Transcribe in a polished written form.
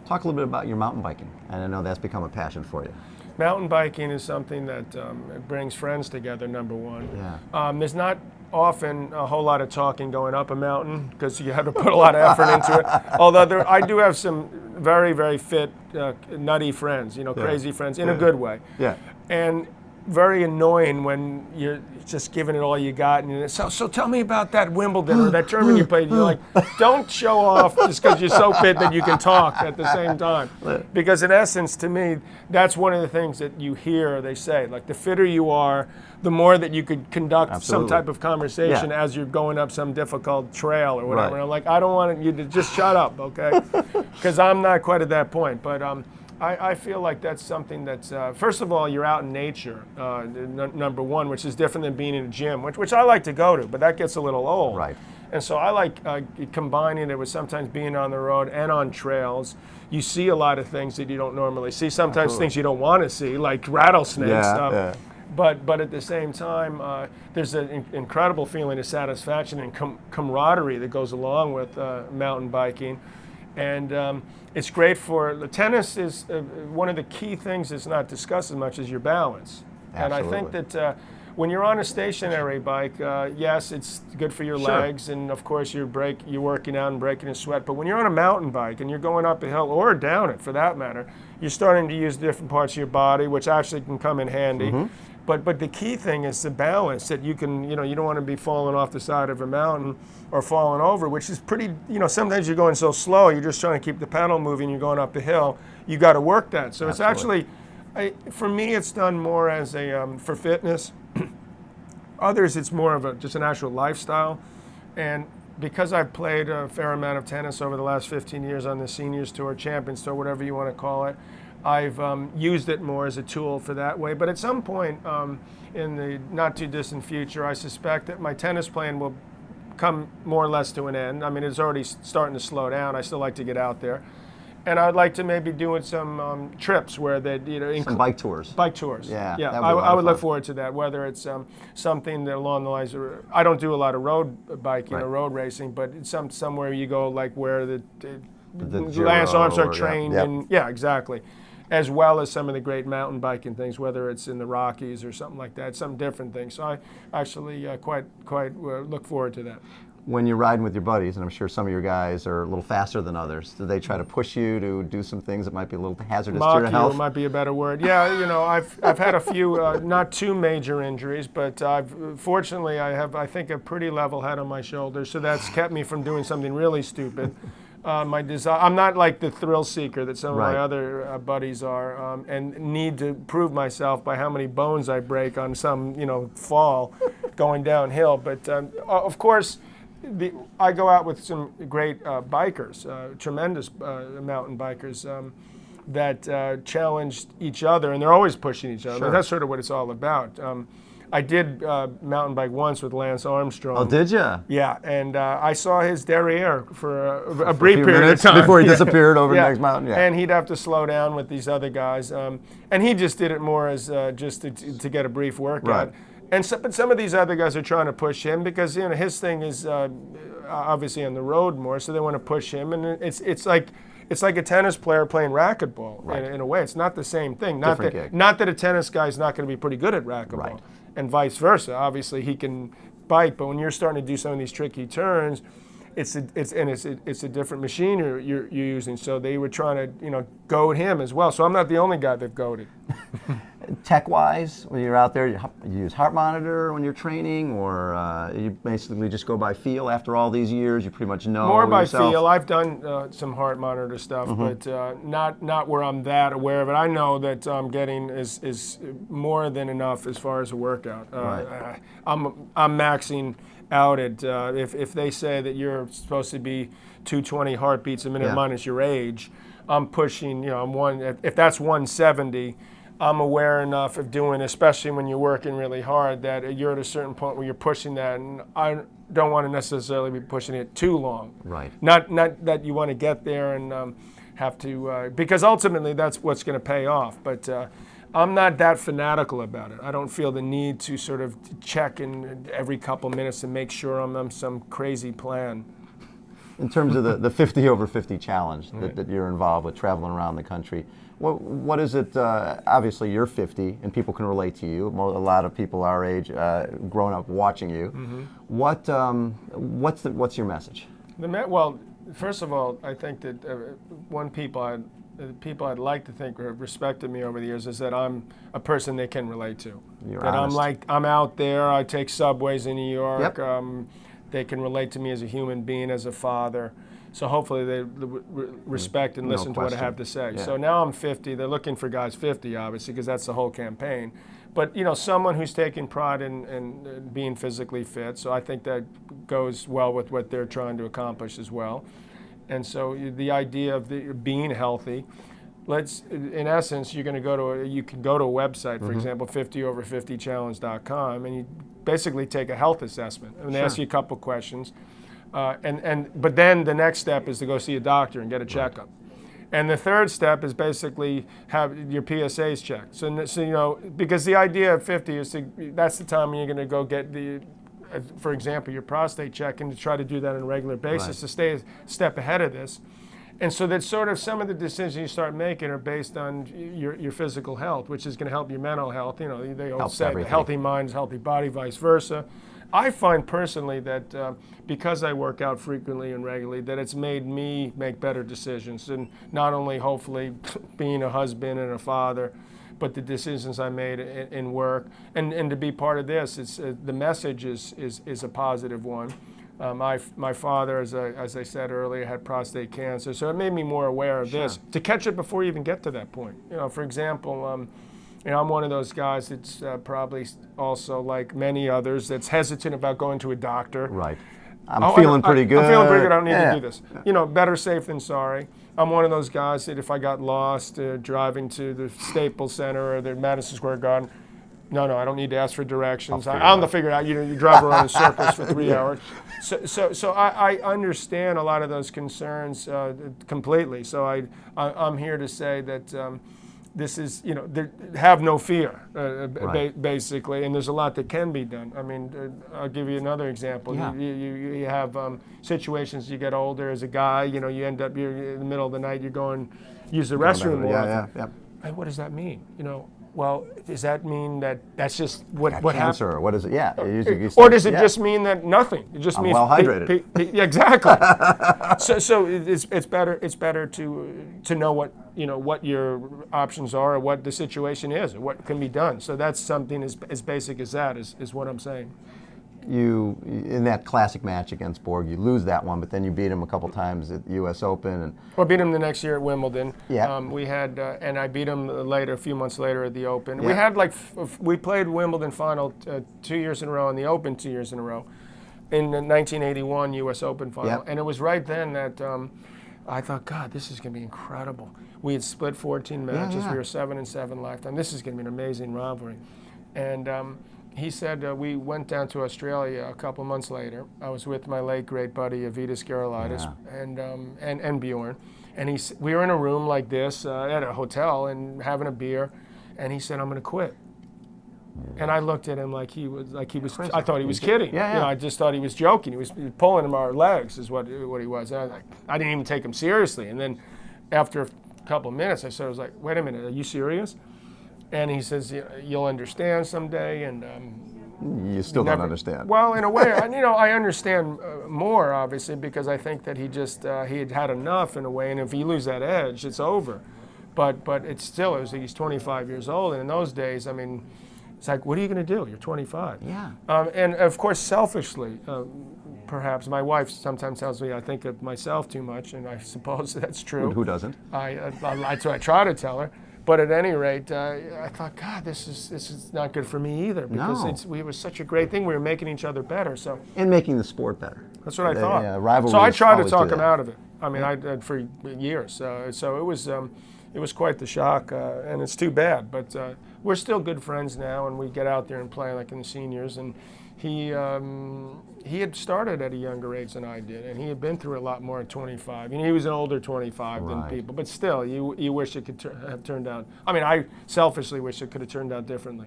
Talk a little bit about your mountain biking, and I know that's become a passion for you. Mountain biking is something that it brings friends together, number one. Yeah. There's not often a whole lot of talking going up a mountain because you have to put a lot of effort into it. Although I do have some very, very fit, nutty friends, crazy friends in a good way. Yeah. And very annoying when you're just giving it all you got. And so tell me about that Wimbledon or that tournament you played. You're like, don't show off just because you're so fit that you can talk at the same time. Because in essence, to me, that's one of the things that you hear they say. Like, the fitter you are, the more that you could conduct some type of conversation as you're going up some difficult trail or whatever. And I'm like, I don't want you to just shut up, okay? Because I'm not quite at that point. But I feel like that's something that's, first of all, you're out in nature, number one, which is different than being in a gym, which I like to go to, but that gets a little old. Right. And so I like combining it with sometimes being on the road and on trails. You see a lot of things that you don't normally see, sometimes things you don't want to see, like rattlesnakes. But at the same time, there's an incredible feeling of satisfaction and camaraderie that goes along with mountain biking. And it's great for the tennis. Is one of the key things that's not discussed as much as your balance. Absolutely. And I think that when you're on a stationary bike, yes, it's good for your legs, and of course you're working out and breaking a sweat. But when you're on a mountain bike and you're going up a hill or down it, for that matter, you're starting to use different parts of your body, which actually can come in handy. But the key thing is the balance, that you can, you don't want to be falling off the side of a mountain or falling over, which is pretty, sometimes you're going so slow, you're just trying to keep the pedal moving, you're going up the hill, you got to work that. So it's actually, for me, it's done more as for fitness. Others, it's more of just an actual lifestyle. And because I've played a fair amount of tennis over the last 15 years on the Seniors Tour, Champions Tour, whatever you want to call it, I've used it more as a tool for that way. But at some point in the not too distant future, I suspect that my tennis playing will come more or less to an end. I mean, it's already starting to slow down. I still like to get out there. And I'd like to maybe doing some trips where they, some bike tours. Bike tours. Yeah. I would look forward to that. Whether it's something that along the lines of, I don't do a lot of road biking or road racing, but it's somewhere you go like where the Lance Armstrong trained, and exactly. As well as some of the great mountain biking things, whether it's in the Rockies or something like that, some different things. So I actually quite look forward to that. When you're riding with your buddies, and I'm sure some of your guys are a little faster than others, do they try to push you to do some things that might be a little hazardous to your health? Might be a better word. Yeah, I've had a few, not too major injuries, but fortunately I think a pretty level head on my shoulders, so that's kept me from doing something really stupid. I'm not like the thrill seeker that some of my other buddies are, and need to prove myself by how many bones I break on some fall going downhill. But of course, I go out with some great bikers, tremendous mountain bikers that challenge each other, and they're always pushing each other. That's sort of what it's all about. I did mountain bike once with Lance Armstrong. Oh, did you? Yeah, and I saw his derriere for a brief period of time. Before he disappeared over the next mountain. Yeah. And he'd have to slow down with these other guys. And he just did it more as just to get a brief workout. Right. But some of these other guys are trying to push him because his thing is obviously on the road more, so they want to push him. And it's like a tennis player playing racquetball in a way. It's not the same thing. Not that a tennis guy's not going to be pretty good at racquetball, and vice versa. Obviously, he can bike, but when you're starting to do some of these tricky turns, it's a different machine you're using. So they were trying to goad him as well. So I'm not the only guy they've goaded. Tech-wise, when you're out there, you use heart monitor when you're training, or you basically just go by feel after all these years? You pretty much know more by yourself? Feel. I've done some heart monitor stuff, but not where I'm that aware of it. I know that I'm getting is more than enough as far as a workout. I'm maxing out at if they say that you're supposed to be 220 heartbeats a minute minus your age, I'm pushing. If that's 170. I'm aware enough of doing, especially when you're working really hard, that you're at a certain point where you're pushing that, and I don't want to necessarily be pushing it too long. Right. Not that you want to get there and have to, because ultimately that's what's going to pay off. But I'm not that fanatical about it. I don't feel the need to sort of check in every couple minutes and make sure I'm on some crazy plan. In terms of the 50 over 50 challenge that you're involved with, traveling around the country, what is it? Obviously, you're 50, and people can relate to you. A lot of people our age, growing up watching you. What's your message? Well, first of all, I think that people I'd like to think have respected me over the years is that I'm a person they can relate to. You're that honest. I'm out there. I take subways in New York. Yep. They can relate to me as a human being, as a father. So hopefully they respect and listen to what I have to say. Yeah. So now I'm 50. They're looking for guys 50, obviously, because that's the whole campaign. But someone who's taking pride in being physically fit. So I think that goes well with what they're trying to accomplish as well. And so the idea of being healthy. In essence, you can go to a website, for example, 50over50challenge.com, and you basically take a health assessment. And they ask you a couple questions. But then the next step is to go see a doctor and get a checkup. And the third step is basically have your PSAs checked. So because the idea of 50 is that's the time when you're going to go get for example, your prostate check, and to try to do that on a regular basis to stay a step ahead of this. And so that sort of some of the decisions you start making are based on your physical health, which is going to help your mental health. They all say everything. healthy mind is healthy body, vice versa. I find personally that because I work out frequently and regularly, that it's made me make better decisions, and not only hopefully being a husband and a father, but the decisions I made in work, and to be part of this, the message is a positive one. My father, as I said earlier, had prostate cancer, so it made me more aware of this, to catch it before you even get to that point. For example, I'm one of those guys that's probably also, like many others, that's hesitant about going to a doctor. Right. I'm feeling pretty good. I'm feeling pretty good. I don't need to do this. Better safe than sorry. I'm one of those guys that if I got lost driving to the Staples Center or the Madison Square Garden, no, I don't need to ask for directions. I'll figure it out. You drive around in circles for 3 hours. So I understand a lot of those concerns completely. So I'm here to say that this is, have no fear, basically, and there's a lot that can be done. I mean, I'll give you another example. Yeah. You have situations, you get older as a guy, you end up, you're in the middle of the night, you're going, use the restroom more. Yeah. Hey, what does that mean? Well, does that mean that that's just what Cancer, happens? or what is it? Yeah. Or does it just mean that nothing? It just means well hydrated. Exactly. so it's better to know what your options are, or what the situation is, or what can be done. So that's something as basic as that is what I'm saying. You, in that classic match against Borg, you lose that one, but then you beat him a couple times at the U.S. Open. And I beat him the next year at Wimbledon. Yeah. We had, and I beat him later, a few months later at the Open. Yeah. We had we played Wimbledon final 2 years in a row and the Open 2 years in a row in the 1981 U.S. Open final. Yeah. And it was right then that I thought, God, this is going to be incredible. We had split 14 matches. Yeah. We were 7-7 lifetime. This is going to be an amazing rivalry. And he said we went down to Australia a couple months later. I was with my late great buddy Avitas Gerolaitis and Bjorn, and we were in a room like this at a hotel and having a beer, and he said, "I'm going to quit." And I looked at him like he was. I thought he was kidding. Yeah. I just thought he was joking. He was pulling him our legs, is what he was. And I didn't even take him seriously. And then after a couple of minutes, I was like, "Wait a minute, are you serious?" And he says, "You'll understand someday." And you still don't understand. Well, in a way, I understand more, obviously, because I think that he had had enough in a way. And if you lose that edge, it's over. But it's still, he's 25 years old, and in those days, I mean, it's like, what are you going to do? You're 25. Yeah. And of course, selfishly, perhaps my wife sometimes tells me I think of myself too much, and I suppose that's true. Who doesn't? I try to tell her. But at any rate, I thought, God, this is not good for me either, because it was such a great thing. We were making each other better. So And making the sport better. that's what I thought. Rivalries so I tried to always talk do him that. out of it. I mean, I did for years. So it was quite the shock, and it's too bad. But we're still good friends now, and we get out there and play like in the seniors. And he had started at a younger age than I did, and he had been through a lot more at 25. He was an older 25 than Right. people, but still, you wish it could have turned out. I mean, I selfishly wish it could have turned out differently.